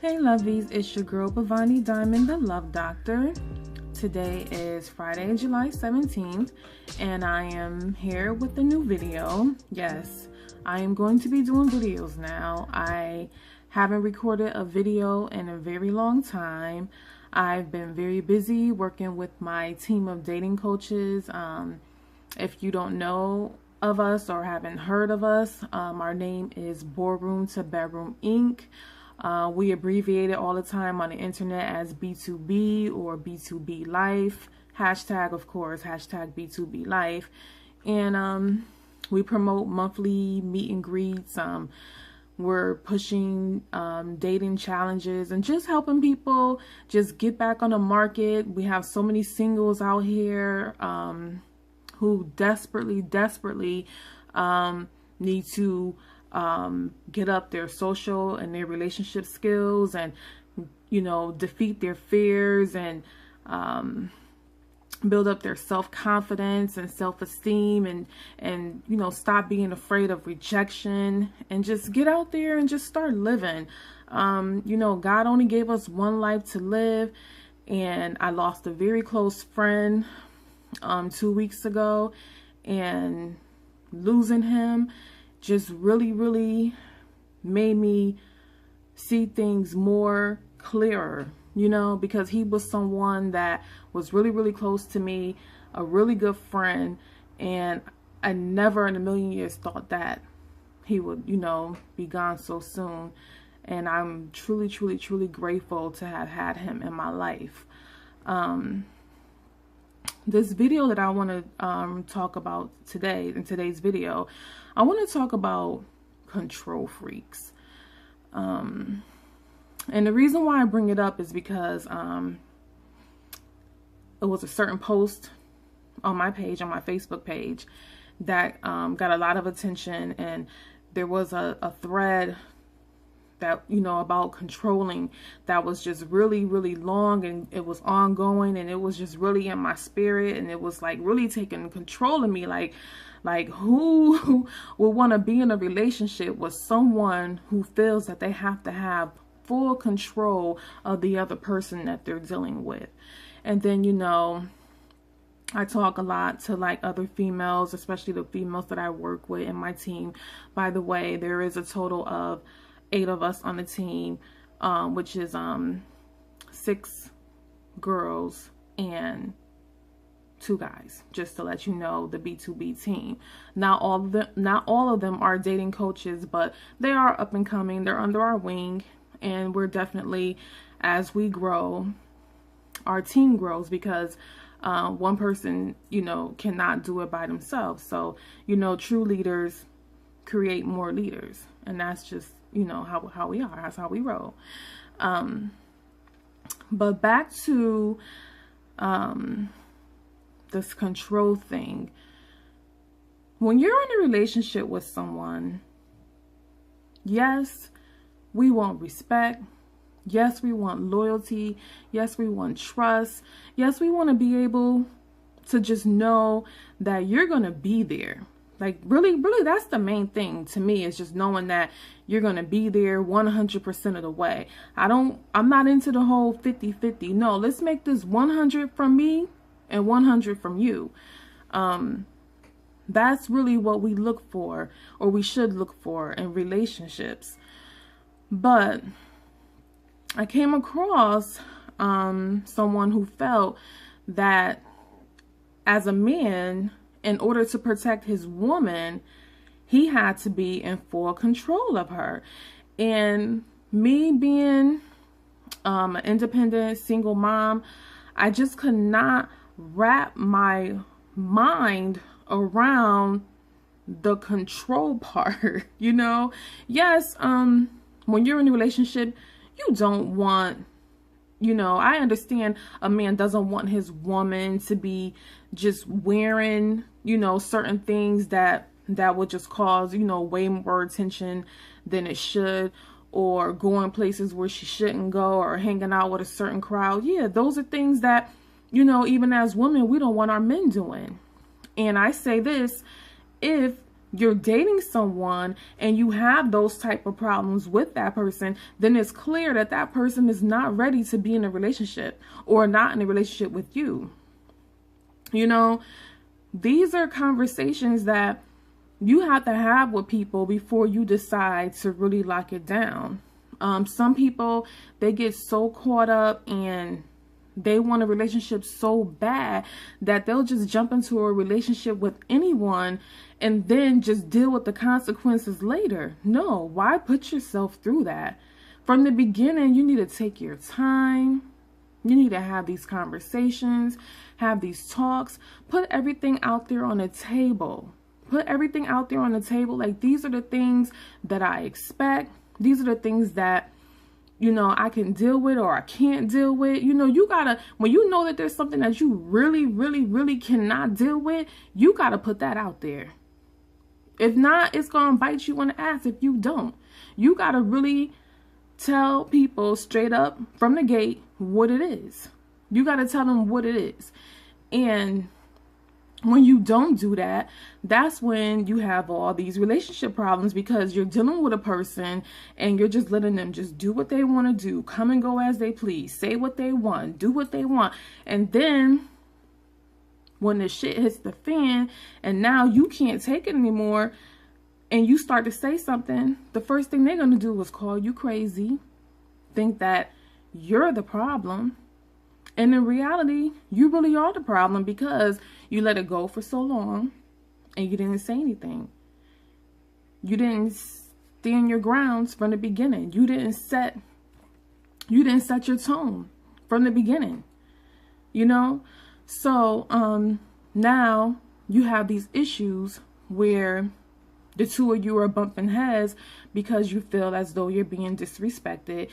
Hey lovies, it's your girl BhaVani Dymonde, the Love Doctor. Today is Friday, July 17th, and I am here with a new video. Yes, I am going to be doing videos now. I haven't recorded a video in a very long time. I've been very busy working with my team of dating coaches. If you don't know of us or haven't heard of us, our name is Boardroom to Bedroom Inc. We abbreviate it all the time on the internet as B2B or B2B Life. Hashtag, of course, hashtag B2B Life. And we promote monthly meet and greets. We're pushing dating challenges and just helping people just get back on the market. We have so many singles out here who desperately need to get up their social and their relationship skills, and defeat their fears, and build up their self-confidence and self-esteem, and stop being afraid of rejection, and just get out there and just start living. God only gave us one life to live, and I lost a very close friend 2 weeks ago, and losing him just really made me see things more clearer, because he was someone that was really close to me, a really good friend, and I never in a million years thought that he would, be gone so soon. And I'm truly grateful to have had him in my life. This video that I want to talk about today, in today's video, I want to talk about control freaks. And the reason why I bring it up is because it was a certain post on my page, on my Facebook page, that got a lot of attention, and there was a thread that about controlling that was just really long, and it was ongoing, and it was just really in my spirit, and it was like really taking control of me. Like who would want to be in a relationship with someone who feels that they have to have full control of the other person that they're dealing with? And then I talk a lot to like other females, especially the females that I work with in my team. By the way, there is a total of 8 of us on the team, which is 6 girls and 2 guys, just to let you know, the B2B team. Not all of them are dating coaches, but they are up and coming. They're under our wing, and we're definitely, as we grow, our team grows, because one person cannot do it by themselves. So true leaders create more leaders, and that's just how we are. That's how we roll. But back to this control thing. When you're in a relationship with someone, yes, we want respect. Yes, we want loyalty. Yes, we want trust. Yes, we want to be able to just know that you're going to be there. Like really, that's the main thing to me, is just knowing that you're going to be there 100% of the way. I'm not into the whole 50-50. No, let's make this 100 from me and 100 from you. That's really what we look for, or we should look for, in relationships. But I came across someone who felt that as a man, in order to protect his woman, he had to be in full control of her. And me being an independent single mom, I just could not wrap my mind around the control part. Yes, when you're in a relationship, you don't want, I understand a man doesn't want his woman to be just wearing, certain things that would just cause, way more attention than it should, or going places where she shouldn't go, or hanging out with a certain crowd. Yeah, those are things that, even as women, we don't want our men doing. And I say this if you're dating someone and you have those type of problems with that person, then it's clear that that person is not ready to be in a relationship or not in a relationship with you. You know, these are conversations that you have to have with people before you decide to really lock it down. Some people, they get so caught up and they want a relationship so bad that they'll just jump into a relationship with anyone and then just deal with the consequences later. No, why put yourself through that? From the beginning, you need to take your time. You need to have these conversations, have these talks, put everything out there on the table. Put everything out there on the table. Like, these are the things that I expect. These are the things that, you know, I can deal with or I can't deal with. You know, you gotta, when you know that there's something that you really, really, really cannot deal with, you gotta put that out there. If not, it's gonna bite you on the ass if you don't. You gotta really tell people straight up from the gate what it is. You gotta tell them what it is. And when you don't do that, that's when you have all these relationship problems, because you're dealing with a person and you're just letting them just do what they want to do, come and go as they please, say what they want, do what they want. And then when the shit hits the fan and now you can't take it anymore and you start to say something, the first thing they're going to do is call you crazy, think that you're the problem. And in reality, you really are the problem, because you let it go for so long and you didn't say anything. You didn't stand your grounds from the beginning. You didn't set your tone from the beginning, you know? So now you have these issues where the two of you are bumping heads because you feel as though you're being disrespected,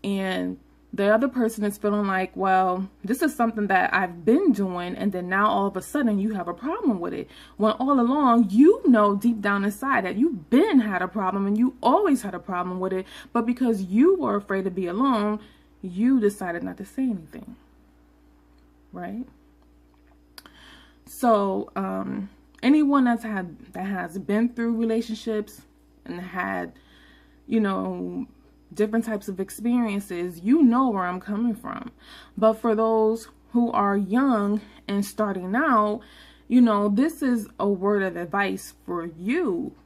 and the other person is feeling like, well, this is something that I've been doing, and then now all of a sudden you have a problem with it. When all along, you know deep down inside that you've been had a problem and you always had a problem with it, but because you were afraid to be alone, you decided not to say anything, right? So anyone that has been through relationships and had, you know, different types of experiences, you know where I'm coming from. But for those who are young and starting out, you know, this is a word of advice for you,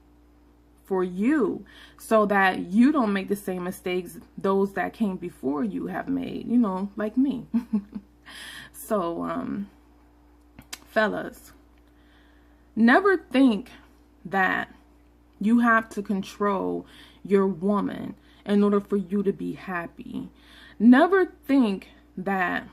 so that you don't make the same mistakes those that came before you have made, you know, like me. So, fellas, never think that you have to control your woman in order for you to be happy. Never think that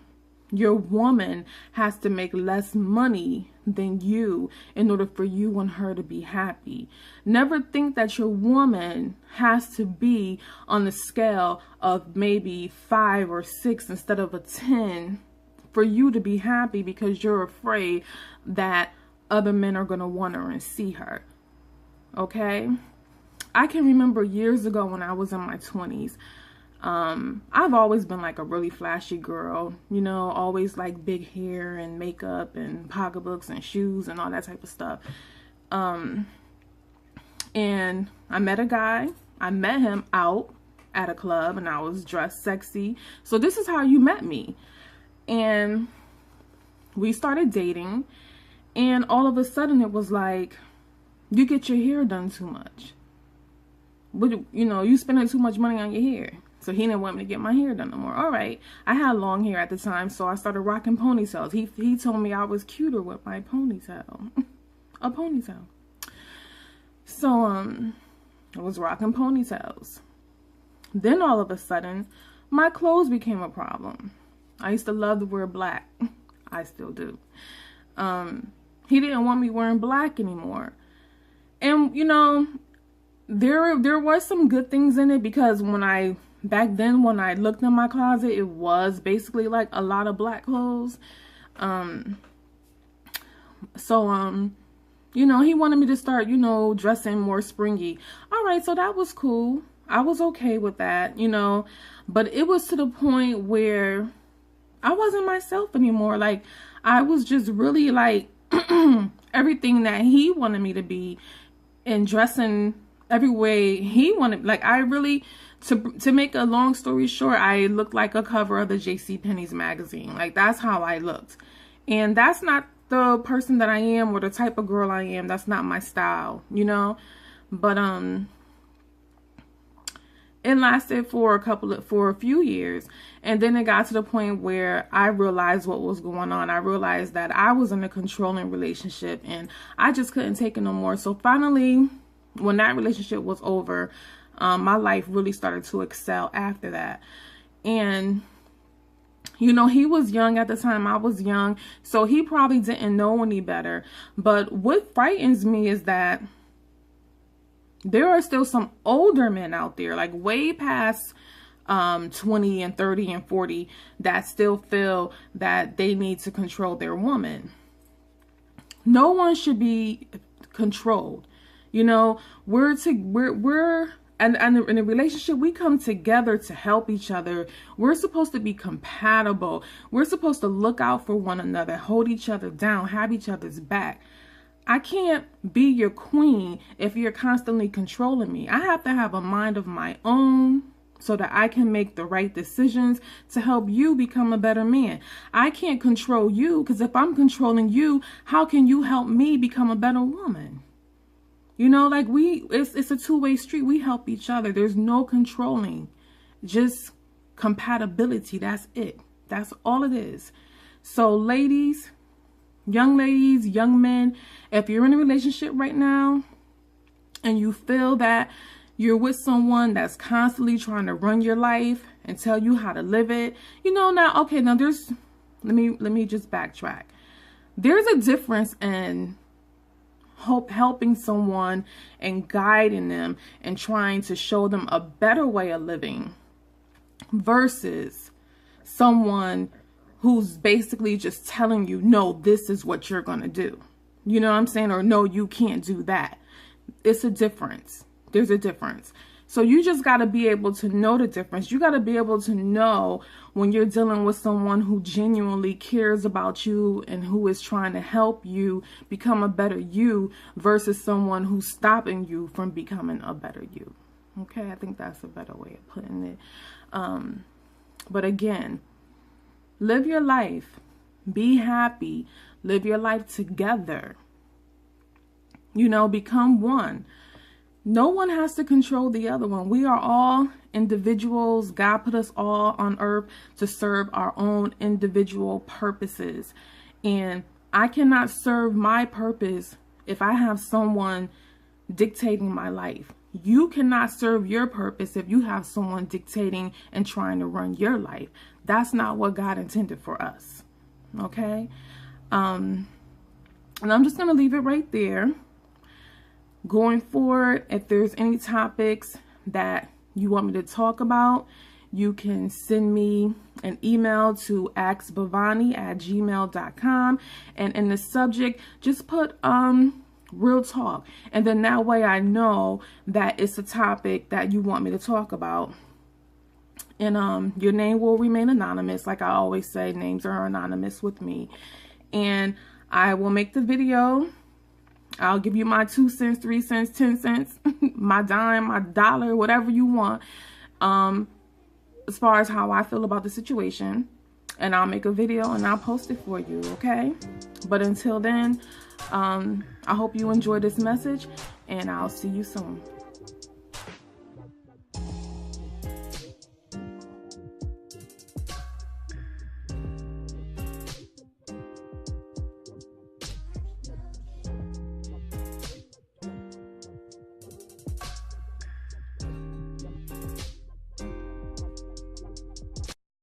your woman has to make less money than you in order for you and her to be happy. Never think that your woman has to be on the scale of maybe 5 or 6 instead of a 10 for you to be happy, because you're afraid that other men are going to want her and see her. Okay? I can remember years ago when I was in my 20s, I've always been like a really flashy girl, you know, always like big hair and makeup and pocketbooks and shoes and all that type of stuff. And I met a guy. I met him out at a club and I was dressed sexy. So this is how you met me. And we started dating, and all of a sudden it was like, you get your hair done too much. But, you know, you spending too much money on your hair. So he didn't want me to get my hair done no more. All right. I had long hair at the time, so I started rocking ponytails. He told me I was cuter with my ponytail. A ponytail. So, I was rocking ponytails. Then all of a sudden, my clothes became a problem. I used to love to wear black. I still do. He didn't want me wearing black anymore. And, you know, there was some good things in it, because back then when I looked in my closet, it was basically like a lot of black clothes. So you know, he wanted me to start, you know, dressing more springy. All right, so that was cool. I was okay with that, you know, but it was to the point where I wasn't myself anymore. Like, I was just really like everything that he wanted me to be and dressing every way he wanted. Like, I really, to make a long story short, I looked like a cover of the JCPenney's magazine. Like, that's how I looked. And that's not the person that I am or the type of girl I am. That's not my style, you know? But, it lasted for a few years. And then it got to the point where I realized what was going on. I realized that I was in a controlling relationship and I just couldn't take it no more. So finally, when that relationship was over, my life really started to excel after that. And, you know, he was young at the time. I was young. So he probably didn't know any better. But what frightens me is that there are still some older men out there, like way past 20 and 30 and 40, that still feel that they need to control their woman. No one should be controlled. You know, and in a relationship, we come together to help each other. We're supposed to be compatible. We're supposed to look out for one another, hold each other down, have each other's back. I can't be your queen if you're constantly controlling me. I have to have a mind of my own so that I can make the right decisions to help you become a better man. I can't control you, because if I'm controlling you, how can you help me become a better woman? You know, like, it's a two-way street. We help each other. There's no controlling, just compatibility. That's it. That's all it is. So ladies, young men, if you're in a relationship right now and you feel that you're with someone that's constantly trying to run your life and tell you how to live it, you know, now there's, let me just backtrack. There's a difference in helping someone and guiding them and trying to show them a better way of living versus someone who's basically just telling you, no, this is what you're going to do. You know what I'm saying? Or no, you can't do that. It's a difference. There's a difference. So you just got to be able to know the difference. You got to be able to know when you're dealing with someone who genuinely cares about you and who is trying to help you become a better you versus someone who's stopping you from becoming a better you. Okay, I think that's a better way of putting it. But again, live your life. Be happy. Live your life together. You know, become one. No one has to control the other one. We are all individuals. God put us all on earth to serve our own individual purposes. And I cannot serve my purpose if I have someone dictating my life. You cannot serve your purpose if you have someone dictating and trying to run your life. That's not what God intended for us. Okay? And I'm just going to leave it right there. Going forward, if there's any topics that you want me to talk about, you can send me an email to askbhavani@gmail.com, and in the subject, just put real talk, and then that way I know that it's a topic that you want me to talk about. And your name will remain anonymous. Like I always say, names are anonymous with me. And I will make the video. I'll give you my 2 cents, 3 cents, 10 cents, my dime, my dollar, whatever you want, as far as how I feel about the situation. And I'll make a video and I'll post it for you, okay? But until then, I hope you enjoy this message, and I'll see you soon.